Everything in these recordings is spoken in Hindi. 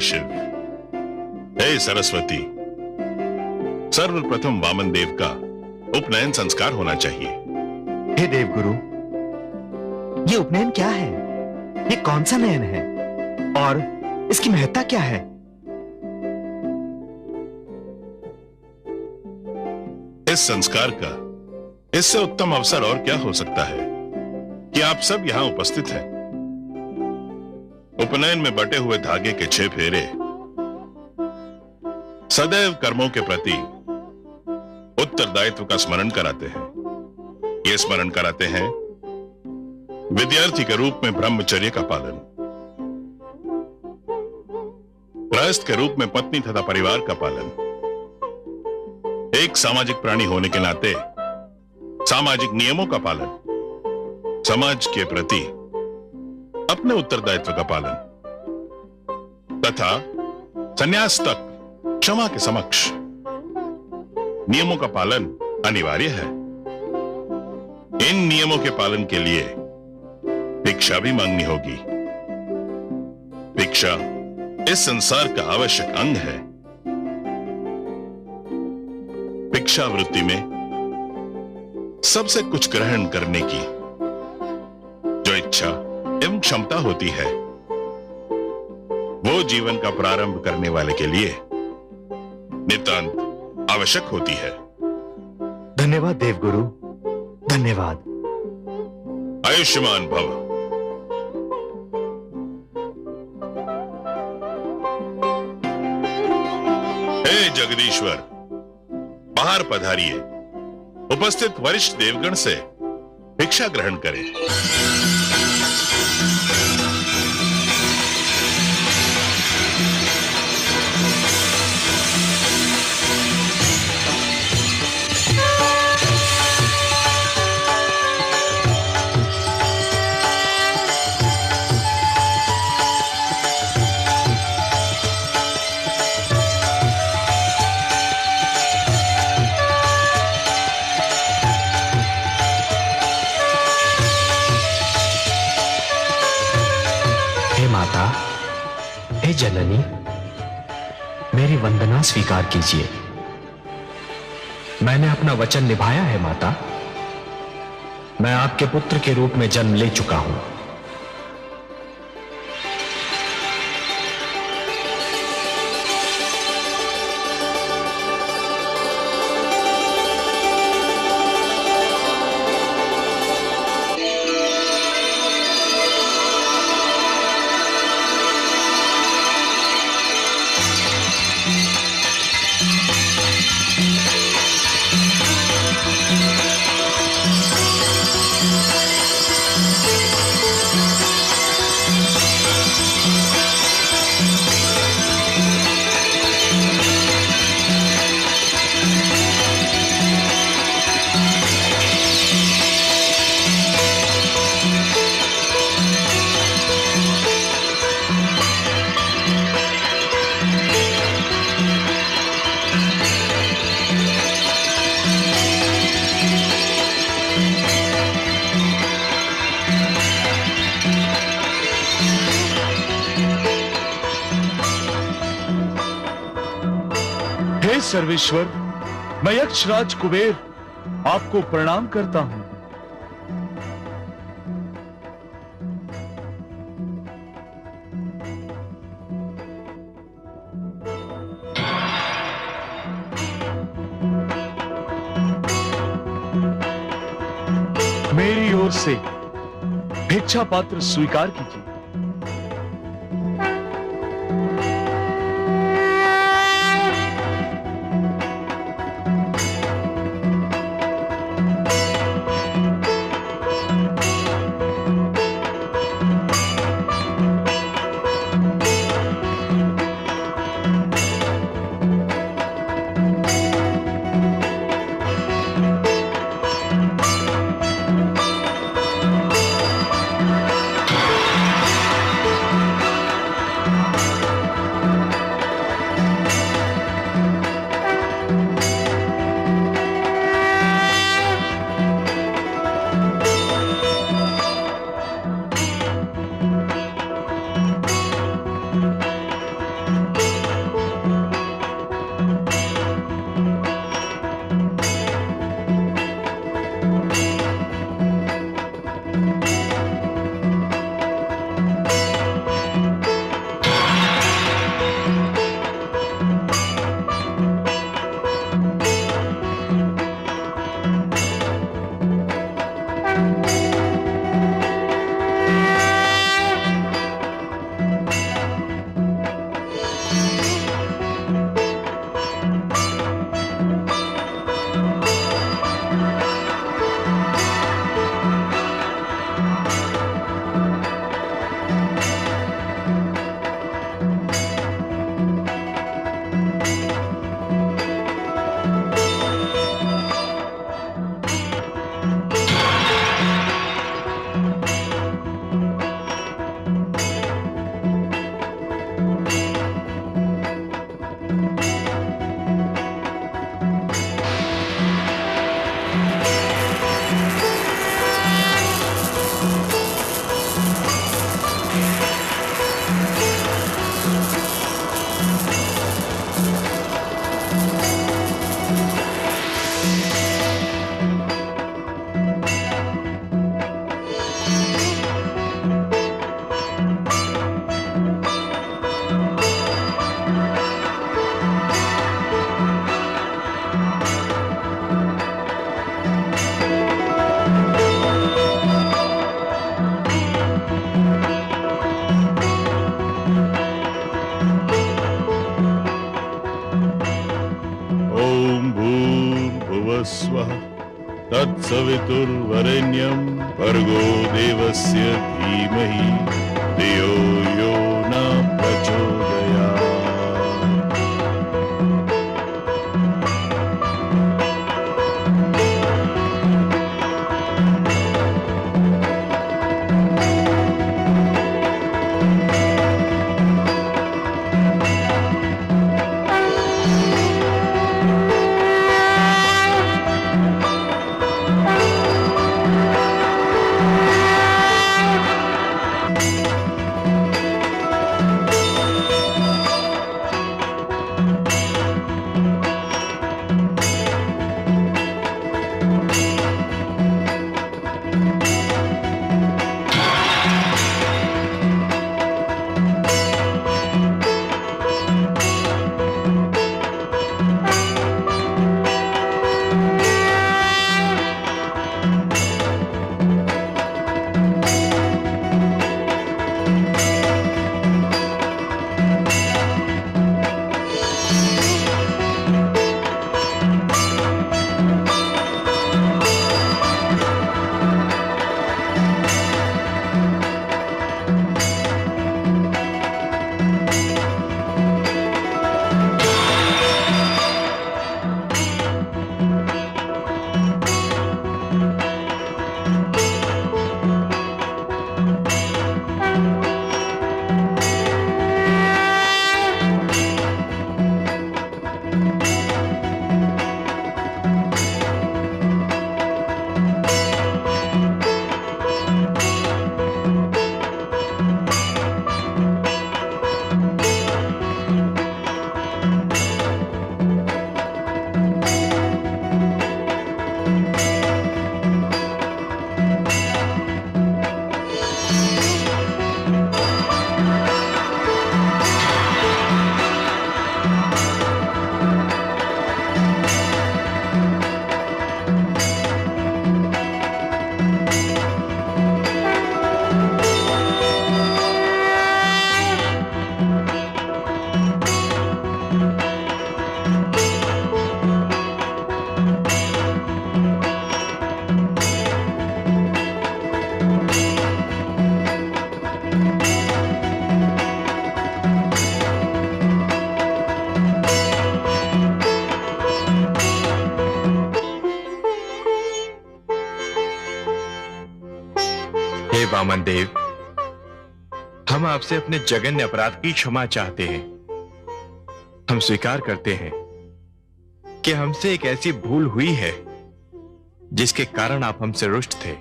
शिव, हे सरस्वती, सर्वप्रथम वामन देव का उपनयन संस्कार होना चाहिए। हे देवगुरु, ये उपनयन क्या है? ये कौन सा नयन है और इसकी महत्ता क्या है? इस संस्कार का इससे उत्तम अवसर और क्या हो सकता है कि आप सब यहां उपस्थित हैं। उपनयन में बटे हुए धागे के 6 फेरे सदैव कर्मों के प्रति उत्तरदायित्व का स्मरण कराते हैं। ये स्मरण कराते हैं विद्यार्थी के रूप में ब्रह्मचर्य का पालन, गृहस्थ के रूप में पत्नी तथा परिवार का पालन, एक सामाजिक प्राणी होने के नाते सामाजिक नियमों का पालन, समाज के प्रति अपने उत्तरदायित्व का पालन तथा संन्यास तक क्षमा के समक्ष नियमों का पालन अनिवार्य है। इन नियमों के पालन के लिए भिक्षा भी मांगनी होगी। भिक्षा इस संसार का आवश्यक अंग है। भिक्षा वृत्ति में सबसे कुछ ग्रहण करने की जो इच्छा एवं क्षमता होती है, वो जीवन का प्रारंभ करने वाले के लिए नितांत आवश्यक होती है। धन्यवाद देवगुरु, धन्यवाद। आयुष्मान भव। हे जगदीश्वर, बाहर पधारिए। उपस्थित वरिष्ठ देवगण से भिक्षा ग्रहण करें। हे जननी, मेरी वंदना स्वीकार कीजिए। मैंने अपना वचन निभाया है माता। मैं आपके पुत्र के रूप में जन्म ले चुका हूं। सर्वेश्वर, मैं यक्षराज कुबेर आपको प्रणाम करता हूं। मेरी ओर से भिक्षा पात्र स्वीकार कीजिए। भूर्भुवस्वः तत्सवितुर्वरेण्यं भर्गो देवस्य धीमहि धियो यो न प्रचोदयात्। हे वामन देव, हम आपसे अपने जघन्य अपराध की क्षमा चाहते हैं। हम स्वीकार करते हैं कि हमसे एक ऐसी भूल हुई है जिसके कारण आप हमसे रुष्ट थे।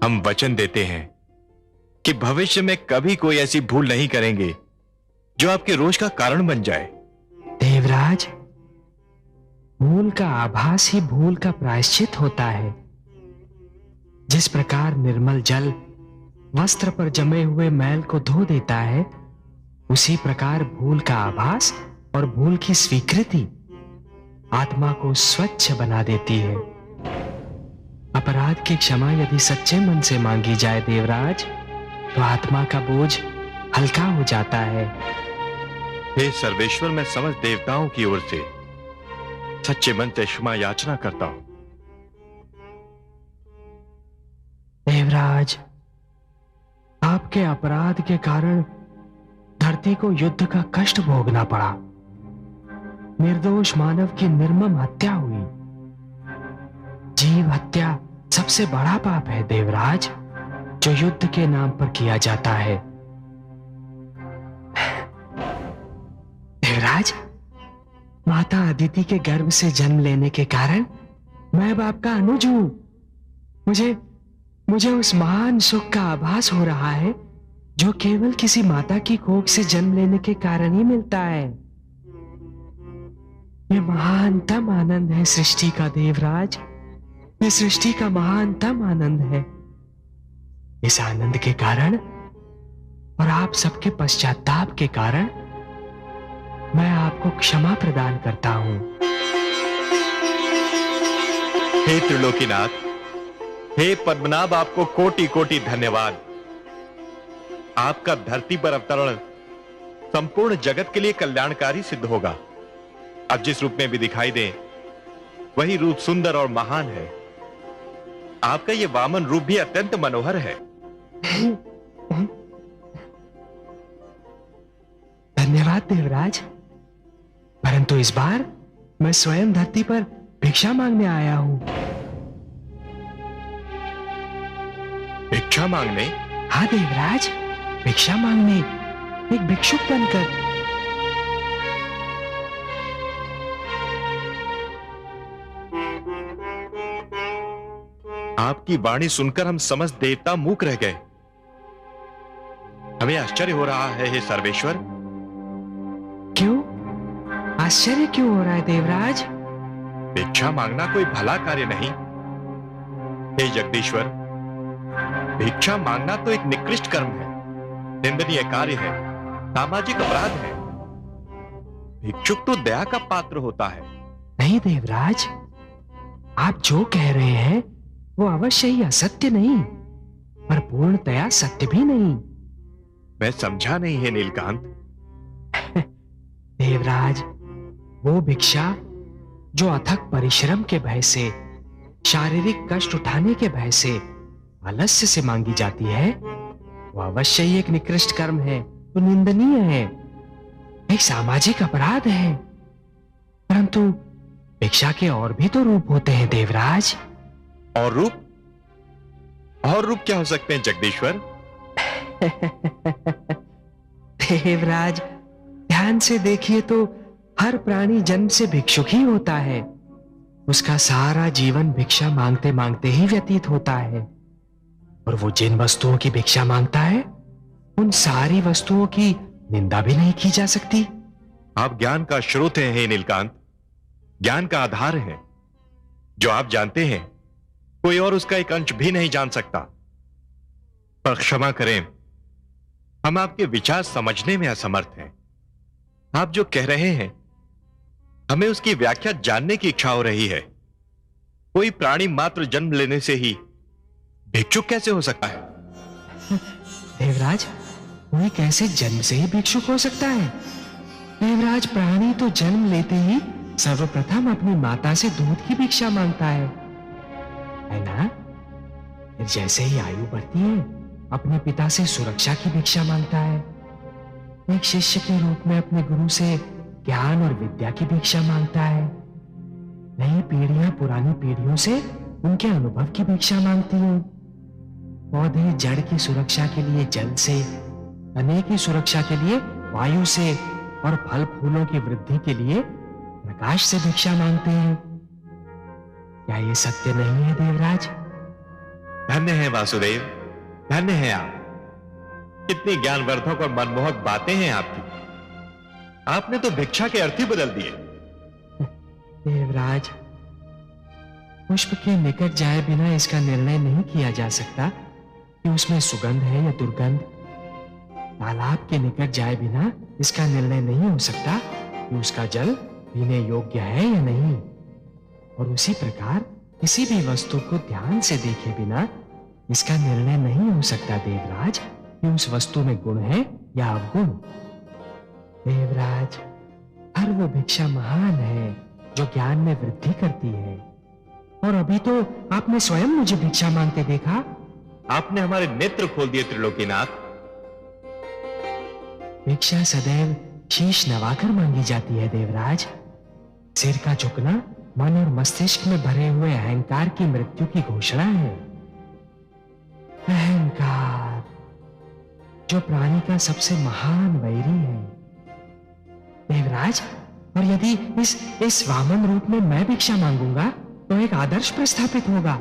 हम वचन देते हैं कि भविष्य में कभी कोई ऐसी भूल नहीं करेंगे जो आपके रोष का कारण बन जाए। देवराज, भूल का आभास ही भूल का प्रायश्चित होता है। जिस प्रकार निर्मल जल वस्त्र पर जमे हुए मैल को धो देता है, उसी प्रकार भूल का आभास और भूल की स्वीकृति आत्मा को स्वच्छ बना देती है। अपराध की क्षमा यदि सच्चे मन से मांगी जाए देवराज, तो आत्मा का बोझ हल्का हो जाता है। हे सर्वेश्वर, मैं समस्त देवताओं की ओर से सच्चे मन से क्षमा याचना करता हूं। देवराज, आपके अपराध के कारण धरती को युद्ध का कष्ट भोगना पड़ा। निर्दोष मानव की निर्मम हत्या हुई। जीव हत्या सबसे बड़ा पाप है देवराज, जो युद्ध के नाम पर किया जाता है। देवराज, माता अदिति के गर्भ से जन्म लेने के कारण मैं बाप का अनुज हूं। मुझे उस महान सुख का आभास हो रहा है जो केवल किसी माता की कोख से जन्म लेने के कारण ही मिलता है। ये महानतम आनंद है सृष्टि का देवराज, ये सृष्टि का महानतम आनंद है। इस आनंद के कारण और आप सबके पश्चाताप के कारण मैं आपको क्षमा प्रदान करता हूं। हे त्रिलोकीनाथ, हे पद्मनाभ, आपको कोटि कोटि धन्यवाद। आपका धरती पर अवतरण संपूर्ण जगत के लिए कल्याणकारी सिद्ध होगा। अब जिस रूप में भी दिखाई दे, वही रूप सुंदर और महान है। आपका ये वामन रूप भी अत्यंत मनोहर है। धन्यवाद देवराज, परंतु इस बार मैं स्वयं धरती पर भिक्षा मांगने आया हूं। भिक्षा मांगने? हाँ देवराज, भिक्षा मांगने, एक भिक्षुक बनकर। आपकी वाणी सुनकर हम समस्त देवता मूक रह गए। हमें आश्चर्य हो रहा है हे सर्वेश्वर। क्यों? आश्चर्य क्यों हो रहा है देवराज? भिक्षा मांगना कोई भला कार्य नहीं। हे जगदीश्वर, भिक्षा मांगना तो एक निकृष्ट कर्म है, निंदनीय कार्य है, सामाजिक अपराध है। भिक्षुक तो दया का पात्र होता है। नहीं देवराज, आप जो कह रहे हैं वो अवश्य ही असत्य नहीं, पर पूर्णतया सत्य भी नहीं। मैं समझा नहीं है नीलकांत। देवराज, वो भिक्षा जो अथक परिश्रम के भय से, शारीरिक कष्ट उठाने के भय से, आलस्य से मांगी जाती है, वो अवश्य ही एक निकृष्ट कर्म है, तो निंदनीय है, एक सामाजिक अपराध है। परंतु भिक्षा के और भी तो रूप होते हैं देवराज। और रूप? और रूप क्या हो सकते हैं जगदीश्वर? देवराज, ध्यान से देखिए तो हर प्राणी जन्म से भिक्षुक ही होता है। उसका सारा जीवन भिक्षा मांगते मांगते ही व्यतीत होता है, और वो जिन वस्तुओं की भिक्षा मांगता है, उन सारी वस्तुओं की निंदा भी नहीं की जा सकती। आप ज्ञान का स्रोत हैं हे नीलकांत, ज्ञान का आधार है। जो आप जानते हैं कोई और उसका एक अंश भी नहीं जान सकता। पर क्षमा करें, हम आपके विचार समझने में असमर्थ हैं। आप जो कह रहे हैं, हमें उसकी व्याख्या जानने की इच्छा हो रही है। कोई प्राणी मात्र जन्म लेने से ही भिक्षुक कैसे हो सकता है? देवराज, कोई कैसे जन्म से ही भिक्षुक हो सकता है? देवराज, प्राणी तो जन्म लेते ही सर्वप्रथम अपनी माता से दूध की भिक्षा मांगता है ना? फिर जैसे ही आयु बढ़ती है, अपने पिता से सुरक्षा की भिक्षा मांगता है। एक शिष्य के रूप में अपने गुरु से ज्ञान और विद्या की भिक्षा मांगता है। नई पीढ़ियां पुरानी पीढ़ियों से उनके अनुभव की भिक्षा मांगती हैं। पौधे जड़ की सुरक्षा के लिए जल से, तने की सुरक्षा के लिए वायु से, और फल फूलों की वृद्धि के लिए प्रकाश से भिक्षा मांगते हैं। क्या ये सत्य नहीं है देवराज? धन्य है वासुदेव, धन्य है आप। कितनी ज्ञानवर्धक और मनमोहक बातें हैं आपकी। आपने तो भिक्षा के अर्थ ही बदल दिए। देवराज, पुष्प के निकट जाए बिना इसका निर्णय नहीं किया जा सकता कि उसमें सुगंध है या दुर्गंध। तालाब के निकट जाए बिना इसका निर्णय नहीं हो सकता कि उसका जल पीने योग्य है या नहीं। और उसी प्रकार किसी भी वस्तु को ध्यान से देखे बिना इसका निर्णय नहीं हो सकता देवराज कि उस वस्तु में गुण है या अवगुण। देवराज, हर वो भिक्षा महान है जो ज्ञान में वृद्धि करती है। और अभी तो आपने स्वयं मुझे भिक्षा मांगते देखा। आपने हमारे नेत्र खोल दिए त्रिलोकीनाथ। भिक्षा सदैव शीश नवाकर मांगी जाती है देवराज। सिर का झुकना मन और मस्तिष्क में भरे हुए अहंकार की मृत्यु की घोषणा है। अहंकार, जो प्राणी का सबसे महान वैरी है देवराज। और यदि इस वामन रूप में मैं भिक्षा मांगूंगा तो एक आदर्श प्रस्थापित होगा।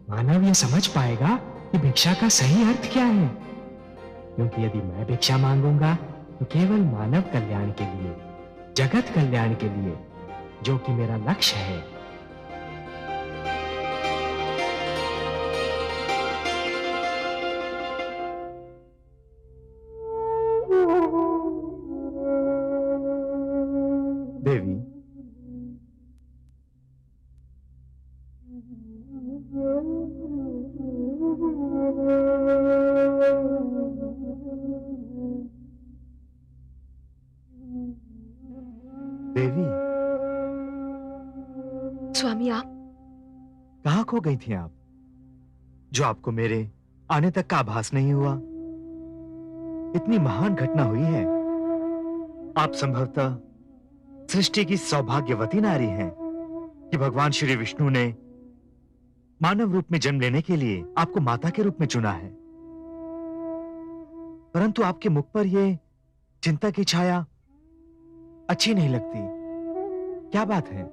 मानव यह समझ पाएगा कि भिक्षा का सही अर्थ क्या है। क्योंकि यदि मैं भिक्षा मांगूंगा तो केवल मानव कल्याण के लिए, जगत कल्याण के लिए, जो कि मेरा लक्ष्य है। देवी, देवी, स्वामी आप कहां खो गई थी आप, जो आपको मेरे आने तक का आभास नहीं हुआ? इतनी महान घटना हुई है। आप संभवतः सृष्टि की सौभाग्यवती नारी हैं कि भगवान श्री विष्णु ने मानव रूप में जन्म लेने के लिए आपको माता के रूप में चुना है। परंतु आपके मुख पर यह चिंता की छाया अच्छी नहीं लगती। क्या बात है?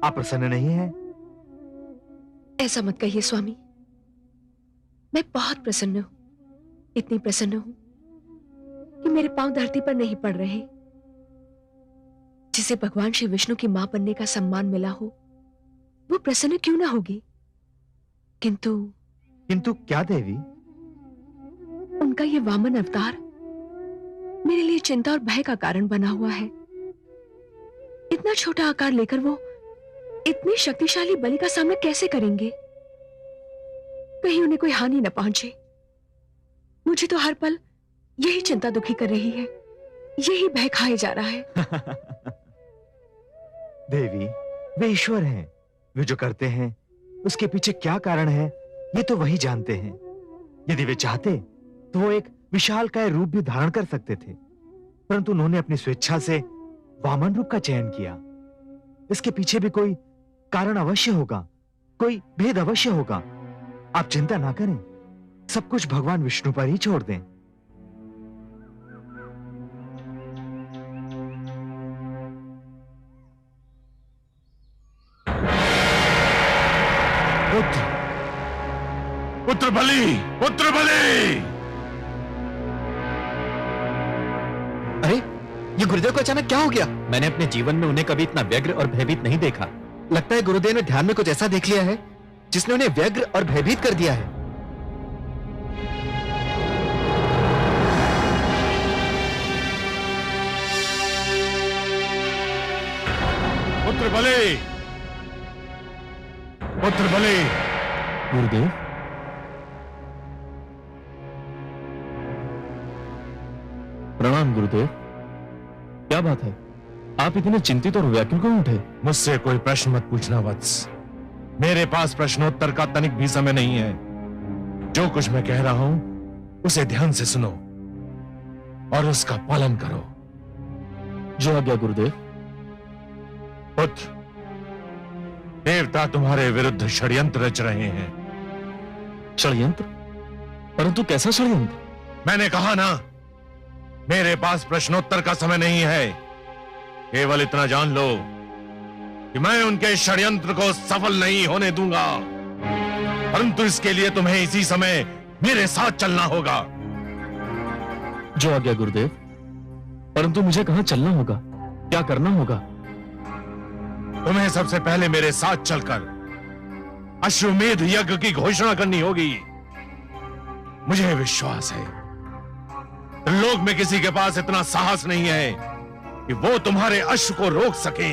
आप प्रसन्न नहीं हैं? ऐसा मत कहिए स्वामी, मैं बहुत प्रसन्न हूं, इतनी प्रसन्न हूं कि मेरे पांव धरती पर नहीं पड़ रहे। जिसे भगवान श्री विष्णु की मां बनने का सम्मान मिला हो, वो प्रसन्न क्यों ना होगी? किंतु क्या देवी? उनका ये वामन अवतार मेरे लिए चिंता और भय का कारण बना हुआ है। इतना छोटा आकार लेकर वो इतनी शक्तिशाली बलि का सामना कैसे करेंगे? कहीं उन्हें कोई हानि न पहुंचे। मुझे तो हर पल यही चिंता दुखी कर रही है, यही भय खाए जा रहा है। देवी, वे ईश्वर हैं। वे जो करते हैं उसके पीछे क्या कारण है, ये तो वही जानते हैं। यदि वे चाहते तो वो एक विशालकाय रूप भी धारण कर सकते थे, परंतु उन्होंने अपनी स्वेच्छा से वामन रूप का चयन किया। इसके पीछे भी कोई कारण अवश्य होगा, कोई भेद अवश्य होगा। आप चिंता ना करें, सब कुछ भगवान विष्णु पर ही छोड़ दें। पुत्र बलि, पुत्र बलि! अरे, ये गुरुदेव को अचानक क्या हो गया? मैंने अपने जीवन में उन्हें कभी इतना व्यग्र और भयभीत नहीं देखा। लगता है गुरुदेव ने ध्यान में कुछ ऐसा देख लिया है जिसने उन्हें व्यग्र और भयभीत कर दिया है। पुत्र बलि, पुत्र बलि! गुरुदेव, प्रणाम गुरुदेव। क्या बात है, आप इतने चिंतित और व्याकुल क्यों उठे? मुझसे कोई प्रश्न मत पूछना वत्स। मेरे पास प्रश्नोत्तर का तनिक भी समय नहीं है। जो कुछ मैं कह रहा हूं उसे ध्यान से सुनो और उसका पालन करो। जो आज्ञा गुरुदेव। पुत्र, देवता तुम्हारे विरुद्ध षड्यंत्र रच रहे हैं। षड्यंत्र? परंतु कैसा षड्यंत्र? मैंने कहा ना, मेरे पास प्रश्नोत्तर का समय नहीं है। केवल इतना जान लो कि मैं उनके षड्यंत्र को सफल नहीं होने दूंगा, परंतु इसके लिए तुम्हें इसी समय मेरे साथ चलना होगा। जो आज्ञा गुरुदेव। परंतु मुझे कहां चलना होगा, क्या करना होगा? तुम्हें सबसे पहले मेरे साथ चलकर अश्वमेध यज्ञ की घोषणा करनी होगी। मुझे विश्वास है लोक में किसी के पास इतना साहस नहीं है कि वो तुम्हारे अश्व को रोक सके।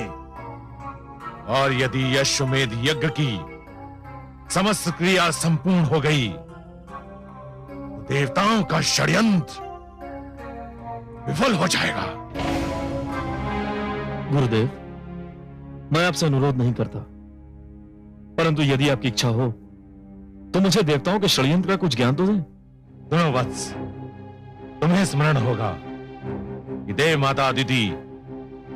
और यदि अश्वमेध यज्ञ की समस्त क्रिया संपूर्ण हो गई तो देवताओं का षड्यंत्र विफल हो जाएगा। गुरुदेव, मैं आपसे अनुरोध नहीं करता, परंतु यदि आपकी इच्छा हो तो मुझे देवताओं के षड्यंत्र का कुछ ज्ञान तो दें। सुनो वत्स, तुम्हें स्मरण होगा कि देव माता अदिति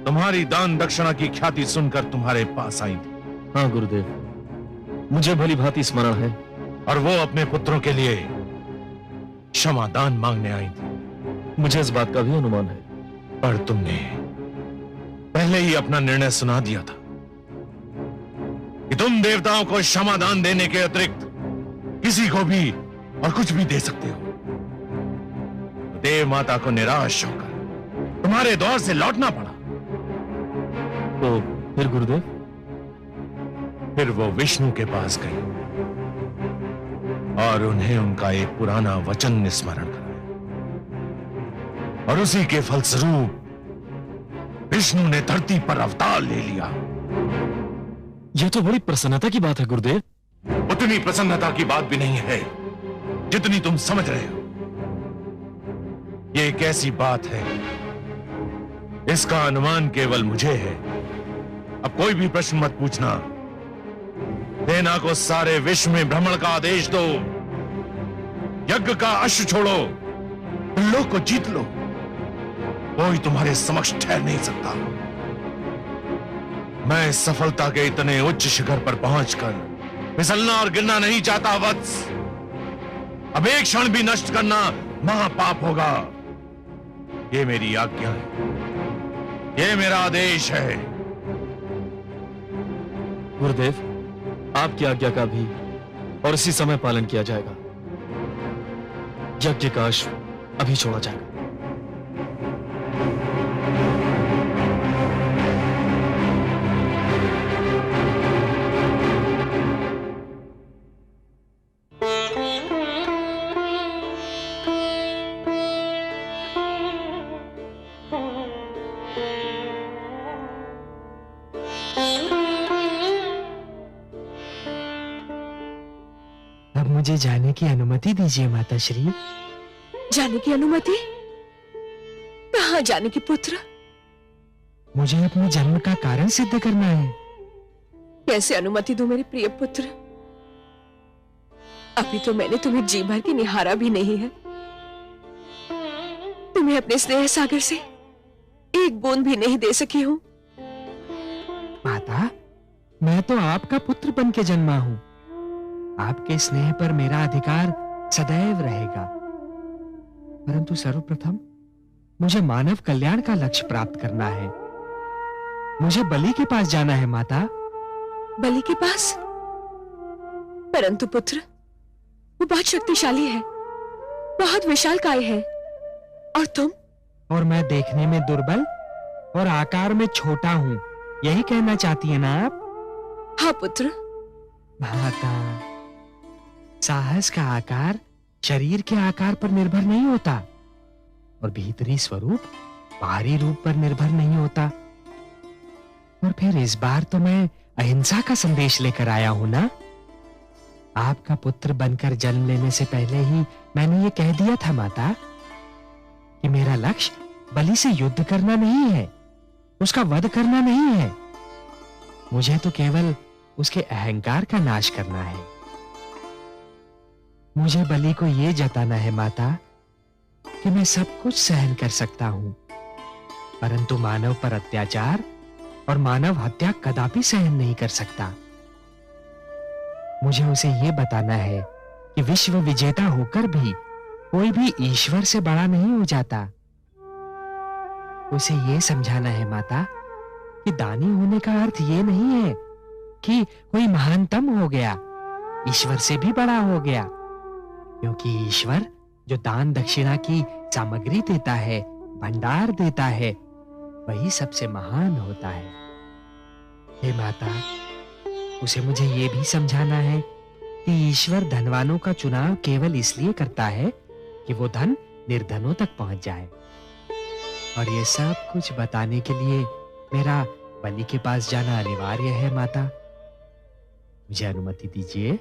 तुम्हारी दान दक्षिणा की ख्याति सुनकर तुम्हारे पास आई थी। हाँ गुरुदेव, मुझे भली भांति स्मरण है। और वो अपने पुत्रों के लिए क्षमा दान मांगने आई थी। मुझे इस बात का भी अनुमान है। पर तुमने पहले ही अपना निर्णय सुना दिया था कि तुम देवताओं को क्षमा दान देने के अतिरिक्त किसी को भी और कुछ भी दे सकते हो। तो देव माता को निराश होकर तुम्हारे दौर से लौटना पड़ा। तो फिर गुरुदेव? फिर वो विष्णु के पास गई और उन्हें उनका एक पुराना वचन स्मरण कराया, और उसी के फलस्वरूप विष्णु ने धरती पर अवतार ले लिया। यह तो बड़ी प्रसन्नता की बात है गुरुदेव। उतनी प्रसन्नता की बात भी नहीं है जितनी तुम समझ रहे हो। ये एक ऐसी बात है, इसका अनुमान केवल मुझे है अब कोई भी प्रश्न मत पूछना। सेना को सारे विश्व में भ्रमण का आदेश दो, यज्ञ का अश्व छोड़ो, लोक को जीत लो। कोई तुम्हारे समक्ष ठहर नहीं सकता। मैं सफलता के इतने उच्च शिखर पर पहुंचकर फिसलना और गिरना नहीं चाहता वत्स। अब एक क्षण भी नष्ट करना महापाप होगा। ये मेरी आज्ञा है, ये मेरा आदेश है। गुरुदेव, आपकी आज्ञा का भी और इसी समय पालन किया जाएगा। यज्ञ का अश्व अभी छोड़ा जाएगा। अब मुझे जाने की अनुमति दीजिए माताश्री। जाने की अनुमति? कहाँ जाने की पुत्र? मुझे अपने जन्म का कारण सिद्ध करना है। कैसे अनुमति दूं मेरे प्रिय पुत्र? अभी तो मैंने तुम्हें जी भर के निहारा भी नहीं है। तुम्हें अपने स्नेह सागर से एक बूंद भी नहीं दे सकी हूं। माता, मैं तो आपका पुत्र बन के जन्मा हूं। आपके स्नेह पर मेरा अधिकार सदैव रहेगा। परंतु सर्वप्रथम मुझे मानव कल्याण का लक्ष्य प्राप्त करना है। मुझे बलि के पास जाना है माता। बलि के पास? परंतु पुत्र, वो बहुत शक्तिशाली है, बहुत विशालकाय है, और तुम? और मैं देखने में दुर्बल और आकार में छोटा हूं, यही कहना चाहती है ना आप? हाँ पुत्र। माता, साहस का आकार शरीर के आकार पर निर्भर नहीं होता, और भीतरी स्वरूप बाहरी रूप पर निर्भर नहीं होता। और फिर इस बार तो मैं अहिंसा का संदेश लेकर आया हूं ना। आपका पुत्र बनकर जन्म लेने से पहले ही मैंने ये कह दिया था माता कि मेरा लक्ष्य बलि से युद्ध करना नहीं है, उसका वध करना नहीं है। मुझे तो केवल उसके अहंकार का नाश करना है। मुझे बलि को यह जताना है माता कि मैं सब कुछ सहन कर सकता हूं, परंतु मानव पर अत्याचार और मानव हत्या कदापि सहन नहीं कर सकता। मुझे उसे यह बताना है कि विश्व विजेता होकर भी कोई भी ईश्वर से बड़ा नहीं हो जाता। उसे यह समझाना है माता कि दानी होने का अर्थ यह नहीं है कि कोई महानतम हो गया, ईश्वर से भी बड़ा हो गया। क्योंकि ईश्वर जो दान दक्षिणा की सामग्री देता है, भंडार देता है, वही सबसे महान होता है। हे माता, उसे मुझे यह भी समझाना है कि ईश्वर धनवानों का चुनाव केवल इसलिए करता है कि वो धन निर्धनों तक पहुंच जाए। और ये सब कुछ बताने के लिए मेरा बलि के पास जाना अनिवार्य है माता। मुझे अनुमति दीजिए।